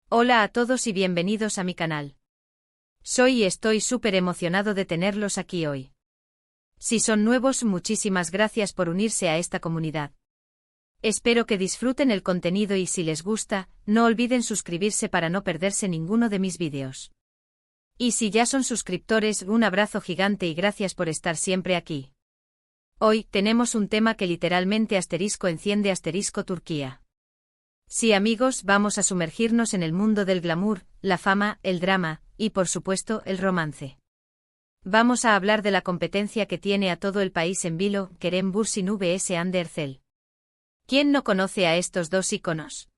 Hola a todos y bienvenidos a mi canal. Soy y estoy súper emocionado de tenerlos aquí hoy. Si son nuevos, muchísimas gracias por unirse a esta comunidad. Espero que disfruten el contenido y si les gusta, no olviden suscribirse para no perderse ninguno de mis vídeos. Y si ya son suscriptores, un abrazo gigante y gracias por estar siempre aquí. Hoy tenemos un tema que literalmente asterisco enciende asterisco Turquía. Sí amigos, vamos a sumergirnos en el mundo del glamour, la fama, el drama, y por supuesto, el romance. Vamos a hablar de la competencia que tiene a todo el país en vilo, Kerem Bürsin vs Hande Erçel. ¿Quién no conoce a estos dos íconos?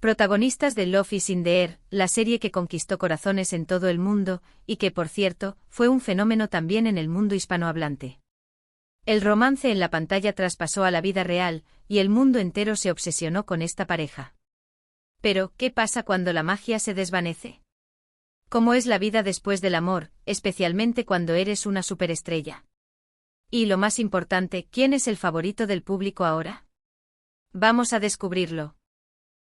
Protagonistas de Love is in the Air, la serie que conquistó corazones en todo el mundo, y que por cierto, fue un fenómeno también en el mundo hispanohablante. El romance en la pantalla traspasó a la vida real, y el mundo entero se obsesionó con esta pareja. Pero, ¿qué pasa cuando la magia se desvanece? ¿Cómo es la vida después del amor, especialmente cuando eres una superestrella? Y lo más importante, ¿quién es el favorito del público ahora? Vamos a descubrirlo.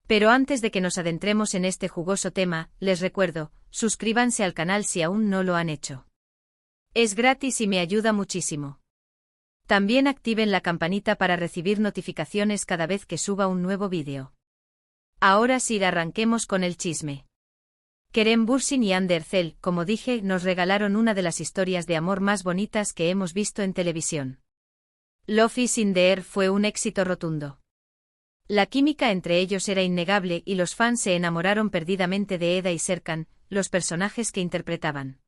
Pero antes de que nos adentremos en este jugoso tema, les recuerdo, suscríbanse al canal si aún no lo han hecho. Es gratis y me ayuda muchísimo. También activen la campanita para recibir notificaciones cada vez que suba un nuevo vídeo. Ahora sí, arranquemos con el chisme. Kerem Bürsin y Hande Erçel, como dije, nos regalaron una de las historias de amor más bonitas que hemos visto en televisión. Love is in the Air fue un éxito rotundo. La química entre ellos era innegable y los fans se enamoraron perdidamente de Eda y Serkan, los personajes que interpretaban.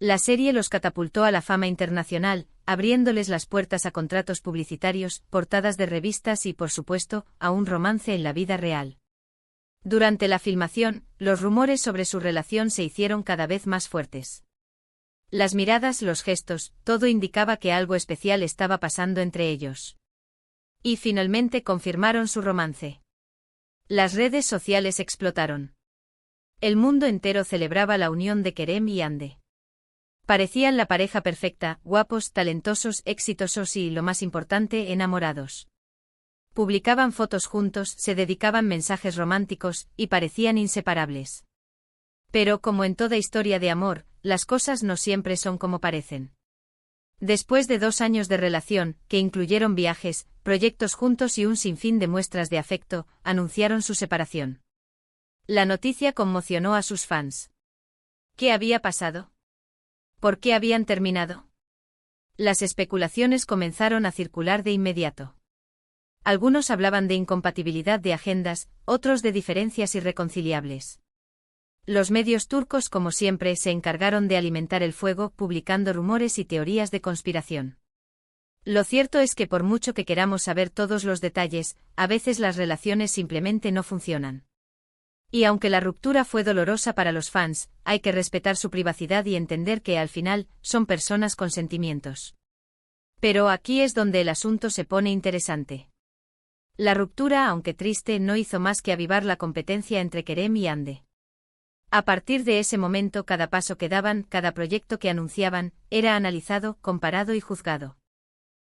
La serie los catapultó a la fama internacional, abriéndoles las puertas a contratos publicitarios, portadas de revistas y, por supuesto, a un romance en la vida real. Durante la filmación, los rumores sobre su relación se hicieron cada vez más fuertes. Las miradas, los gestos, todo indicaba que algo especial estaba pasando entre ellos. Y finalmente confirmaron su romance. Las redes sociales explotaron. El mundo entero celebraba la unión de Kerem y Hande. Parecían la pareja perfecta, guapos, talentosos, exitosos y, lo más importante, enamorados. Publicaban fotos juntos, se dedicaban mensajes románticos, y parecían inseparables. Pero, como en toda historia de amor, las cosas no siempre son como parecen. Después de 2 años de relación, que incluyeron viajes, proyectos juntos y un sinfín de muestras de afecto, anunciaron su separación. La noticia conmocionó a sus fans. ¿Qué había pasado? ¿Por qué habían terminado? Las especulaciones comenzaron a circular de inmediato. Algunos hablaban de incompatibilidad de agendas, otros de diferencias irreconciliables. Los medios turcos, como siempre, se encargaron de alimentar el fuego, publicando rumores y teorías de conspiración. Lo cierto es que por mucho que queramos saber todos los detalles, a veces las relaciones simplemente no funcionan. Y aunque la ruptura fue dolorosa para los fans, hay que respetar su privacidad y entender que al final, son personas con sentimientos. Pero aquí es donde el asunto se pone interesante. La ruptura, aunque triste, no hizo más que avivar la competencia entre Kerem y Hande. A partir de ese momento, cada paso que daban, cada proyecto que anunciaban, era analizado, comparado y juzgado.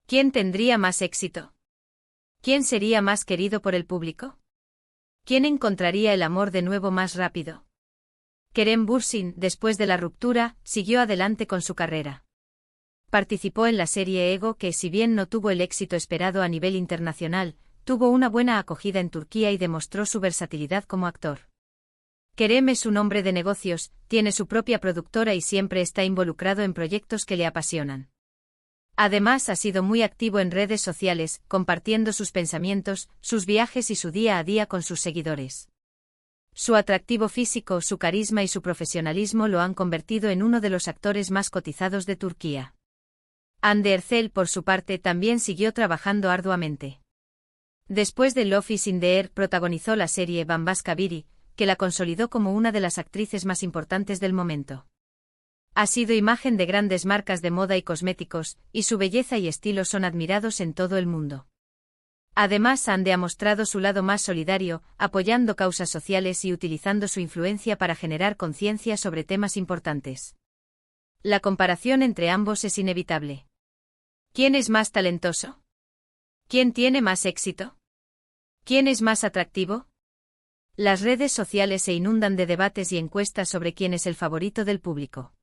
¿Quién tendría más éxito? ¿Quién sería más querido por el público? ¿Quién encontraría el amor de nuevo más rápido? Kerem Bürsin, después de la ruptura, siguió adelante con su carrera. Participó en la serie Ego que, si bien no tuvo el éxito esperado a nivel internacional, tuvo una buena acogida en Turquía y demostró su versatilidad como actor. Kerem es un hombre de negocios, tiene su propia productora y siempre está involucrado en proyectos que le apasionan. Además, ha sido muy activo en redes sociales, compartiendo sus pensamientos, sus viajes y su día a día con sus seguidores. Su atractivo físico, su carisma y su profesionalismo lo han convertido en uno de los actores más cotizados de Turquía. Hande Erçel, por su parte, también siguió trabajando arduamente. Después de Love is in the Air, protagonizó la serie Bambaşka Biri, que la consolidó como una de las actrices más importantes del momento. Ha sido imagen de grandes marcas de moda y cosméticos, y su belleza y estilo son admirados en todo el mundo. Además, Hande ha mostrado su lado más solidario, apoyando causas sociales y utilizando su influencia para generar conciencia sobre temas importantes. La comparación entre ambos es inevitable. ¿Quién es más talentoso? ¿Quién tiene más éxito? ¿Quién es más atractivo? Las redes sociales se inundan de debates y encuestas sobre quién es el favorito del público.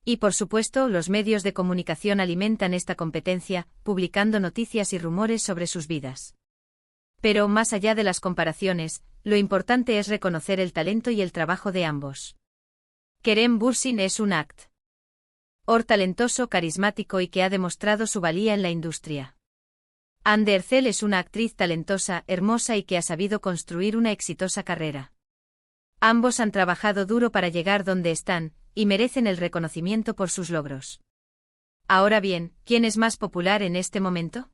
Y por supuesto, los medios de comunicación alimentan esta competencia, publicando noticias y rumores sobre sus vidas. Pero más allá de las comparaciones, lo importante es reconocer el talento y el trabajo de ambos. Kerem Bürsin es un actor talentoso, carismático y que ha demostrado su valía en la industria. Hande Erçel es una actriz talentosa, hermosa y que ha sabido construir una exitosa carrera. Ambos han trabajado duro para llegar donde están, y merecen el reconocimiento por sus logros. Ahora bien, ¿quién es más popular en este momento?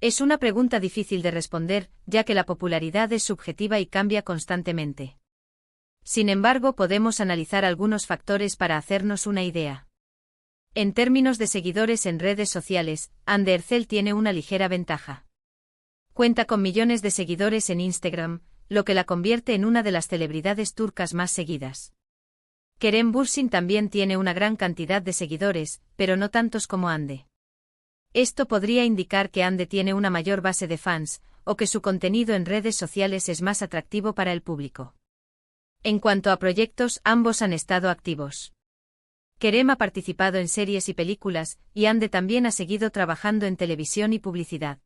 Es una pregunta difícil de responder, ya que la popularidad es subjetiva y cambia constantemente. Sin embargo, podemos analizar algunos factores para hacernos una idea. En términos de seguidores en redes sociales, Hande Erçel tiene una ligera ventaja. Cuenta con millones de seguidores en Instagram, lo que la convierte en una de las celebridades turcas más seguidas. Kerem Bürsin también tiene una gran cantidad de seguidores, pero no tantos como Hande. Esto podría indicar que Hande tiene una mayor base de fans, o que su contenido en redes sociales es más atractivo para el público. En cuanto a proyectos, ambos han estado activos. Kerem ha participado en series y películas, y Hande también ha seguido trabajando en televisión y publicidad.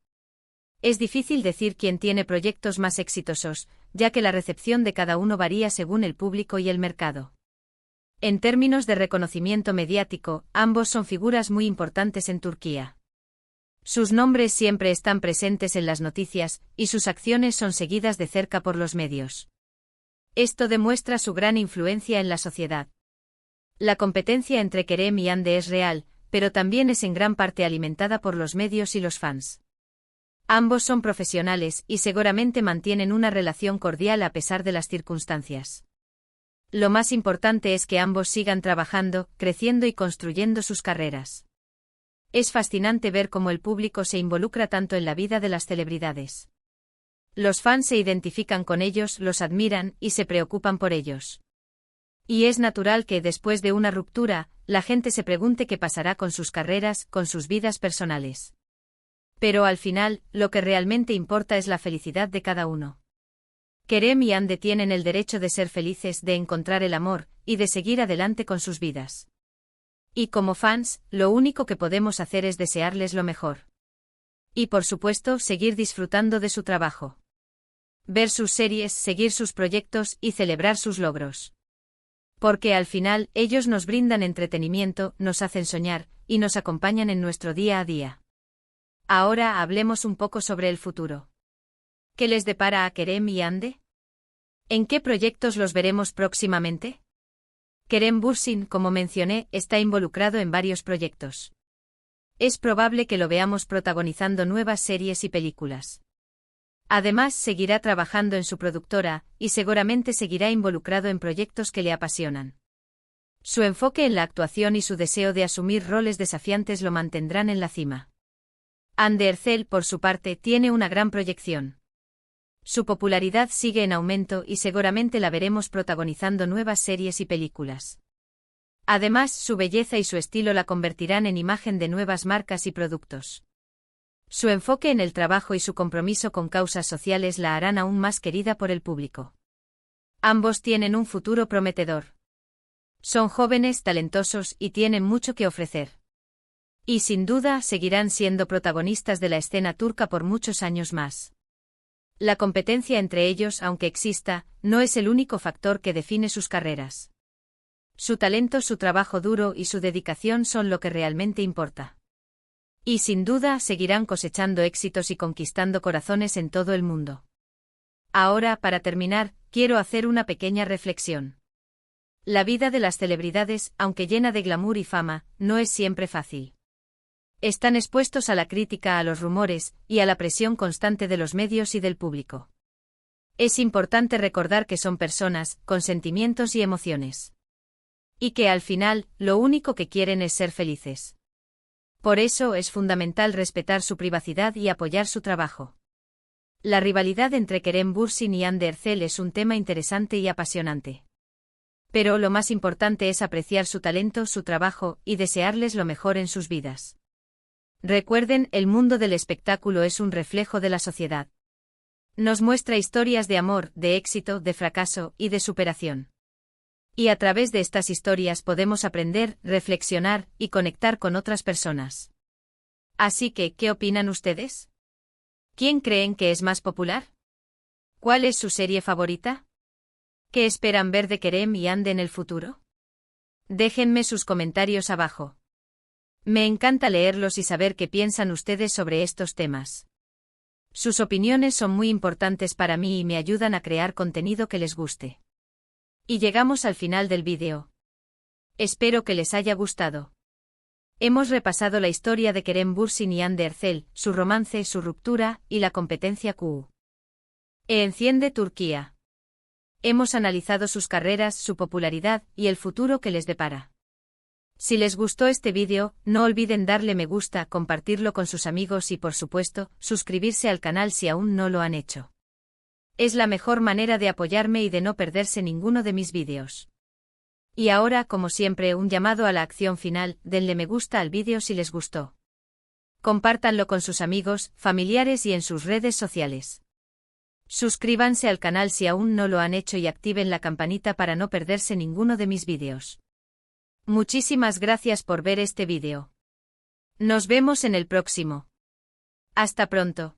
Es difícil decir quién tiene proyectos más exitosos, ya que la recepción de cada uno varía según el público y el mercado. En términos de reconocimiento mediático, ambos son figuras muy importantes en Turquía. Sus nombres siempre están presentes en las noticias, y sus acciones son seguidas de cerca por los medios. Esto demuestra su gran influencia en la sociedad. La competencia entre Kerem y Hande es real, pero también es en gran parte alimentada por los medios y los fans. Ambos son profesionales y seguramente mantienen una relación cordial a pesar de las circunstancias. Lo más importante es que ambos sigan trabajando, creciendo y construyendo sus carreras. Es fascinante ver cómo el público se involucra tanto en la vida de las celebridades. Los fans se identifican con ellos, los admiran y se preocupan por ellos. Y es natural que después de una ruptura, la gente se pregunte qué pasará con sus carreras, con sus vidas personales. Pero al final, lo que realmente importa es la felicidad de cada uno. Kerem y Hande tienen el derecho de ser felices, de encontrar el amor, y de seguir adelante con sus vidas. Y como fans, lo único que podemos hacer es desearles lo mejor. Y por supuesto, seguir disfrutando de su trabajo. Ver sus series, seguir sus proyectos y celebrar sus logros. Porque al final, ellos nos brindan entretenimiento, nos hacen soñar, y nos acompañan en nuestro día a día. Ahora hablemos un poco sobre el futuro. ¿Qué les depara a Kerem y Hande? ¿En qué proyectos los veremos próximamente? Kerem Bürsin, como mencioné, está involucrado en varios proyectos. Es probable que lo veamos protagonizando nuevas series y películas. Además, seguirá trabajando en su productora, y seguramente seguirá involucrado en proyectos que le apasionan. Su enfoque en la actuación y su deseo de asumir roles desafiantes lo mantendrán en la cima. Hande Erçel, por su parte, tiene una gran proyección. Su popularidad sigue en aumento y seguramente la veremos protagonizando nuevas series y películas. Además, su belleza y su estilo la convertirán en imagen de nuevas marcas y productos. Su enfoque en el trabajo y su compromiso con causas sociales la harán aún más querida por el público. Ambos tienen un futuro prometedor. Son jóvenes, talentosos y tienen mucho que ofrecer. Y sin duda seguirán siendo protagonistas de la escena turca por muchos años más. La competencia entre ellos, aunque exista, no es el único factor que define sus carreras. Su talento, su trabajo duro y su dedicación son lo que realmente importa. Y sin duda seguirán cosechando éxitos y conquistando corazones en todo el mundo. Ahora, para terminar, quiero hacer una pequeña reflexión. La vida de las celebridades, aunque llena de glamour y fama, no es siempre fácil. Están expuestos a la crítica, a los rumores, y a la presión constante de los medios y del público. Es importante recordar que son personas, con sentimientos y emociones. Y que al final, lo único que quieren es ser felices. Por eso es fundamental respetar su privacidad y apoyar su trabajo. La rivalidad entre Kerem Bürsin y Hande Erçel es un tema interesante y apasionante. Pero lo más importante es apreciar su talento, su trabajo, y desearles lo mejor en sus vidas. Recuerden, el mundo del espectáculo es un reflejo de la sociedad. Nos muestra historias de amor, de éxito, de fracaso y de superación. Y a través de estas historias podemos aprender, reflexionar y conectar con otras personas. Así que, ¿qué opinan ustedes? ¿Quién creen que es más popular? ¿Cuál es su serie favorita? ¿Qué esperan ver de Kerem y Ande en el futuro? Déjenme sus comentarios abajo. Me encanta leerlos y saber qué piensan ustedes sobre estos temas. Sus opiniones son muy importantes para mí y me ayudan a crear contenido que les guste. Y llegamos al final del vídeo. Espero que les haya gustado. Hemos repasado la historia de Kerem Bürsin y Hande Erçel, su romance, su ruptura y la competencia Q. Enciende Turquía. Hemos analizado sus carreras, su popularidad y el futuro que les depara. Si les gustó este vídeo, no olviden darle me gusta, compartirlo con sus amigos y por supuesto, suscribirse al canal si aún no lo han hecho. Es la mejor manera de apoyarme y de no perderse ninguno de mis vídeos. Y ahora, como siempre, un llamado a la acción final, denle me gusta al vídeo si les gustó. Compártanlo con sus amigos, familiares y en sus redes sociales. Suscríbanse al canal si aún no lo han hecho y activen la campanita para no perderse ninguno de mis vídeos. Muchísimas gracias por ver este vídeo. Nos vemos en el próximo. Hasta pronto.